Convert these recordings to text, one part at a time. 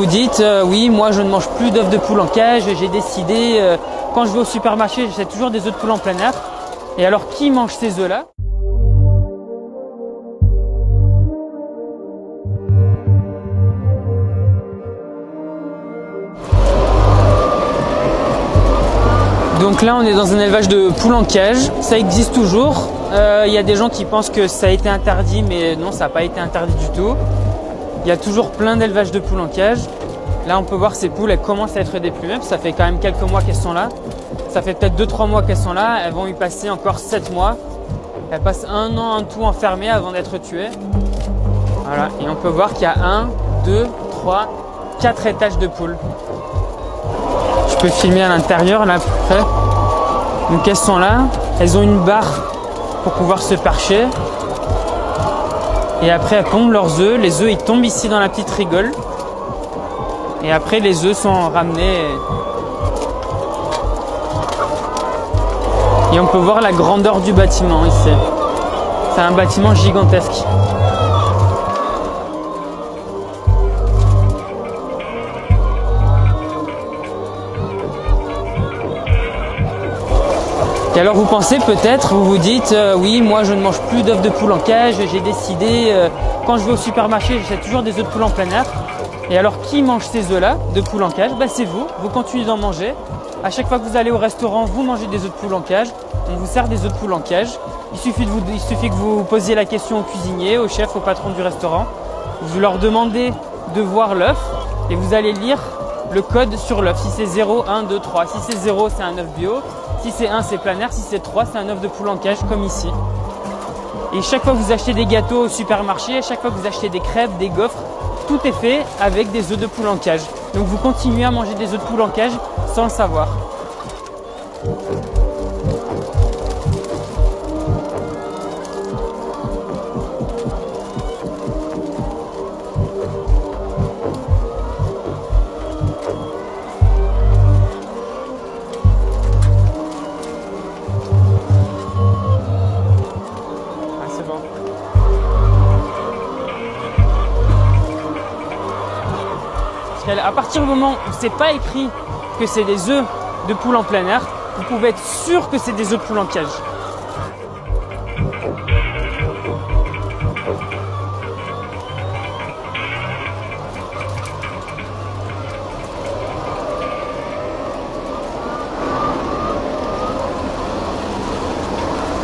dites oui, moi je ne mange plus d'œufs de poule en cage, j'ai décidé, quand je vais au supermarché, j'achète toujours des œufs de poule en plein air. Et alors qui mange ces œufs-là? Donc là on est dans un élevage de poules en cage, ça existe toujours. Il y a des gens qui pensent que ça a été interdit, mais non, ça n'a pas été interdit du tout. Il y a toujours plein d'élevages de poules en cage. Là on peut voir ces poules, elles commencent à être déplumées, ça fait quand même quelques mois qu'elles sont là. Ça fait peut-être 2-3 mois qu'elles sont là, elles vont y passer encore 7 mois. Elles passent 1 an en tout enfermées avant d'être tuées. Voilà, et on peut voir qu'il y a 1, 2, 3, 4 étages de poules. Je peux filmer à l'intérieur là plus près. Donc elles sont là, elles ont une barre pour pouvoir se percher. Et après elles pondent leurs œufs, les œufs ils tombent ici dans la petite rigole. Et après les œufs sont ramenés. Et on peut voir la grandeur du bâtiment ici. C'est un bâtiment gigantesque. Et alors vous pensez peut-être, vous vous dites oui, moi je ne mange plus d'œufs de poule en cage, j'ai décidé, quand je vais au supermarché, j'achète toujours des œufs de poule en plein air. Et alors qui mange ces œufs-là de poule en cage? C'est vous continuez d'en manger. À chaque fois que vous allez au restaurant, vous mangez des œufs de poule en cage. On vous sert des œufs de poule en cage. Il suffit que vous posiez la question au cuisinier, au chef, au patron du restaurant. Vous leur demandez de voir l'œuf et vous allez lire le code sur l'œuf. Si c'est 0, 1, 2, 3. Si c'est 0, c'est un œuf bio. Si c'est 1, c'est plein air. Si c'est 3, c'est un œuf de poule en cage, comme ici. Et chaque fois que vous achetez des gâteaux au supermarché, chaque fois que vous achetez des crêpes, des gaufres, tout est fait avec des œufs de poule en cage. Donc vous continuez à manger des œufs de poule en cage sans le savoir. Ah, c'est bon. À partir du moment où c'est pas écrit que c'est des œufs de poule en plein air, vous pouvez être sûr que c'est des œufs de poule en cage.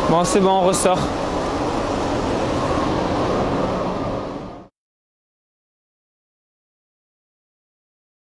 Bon, c'est bon, on ressort.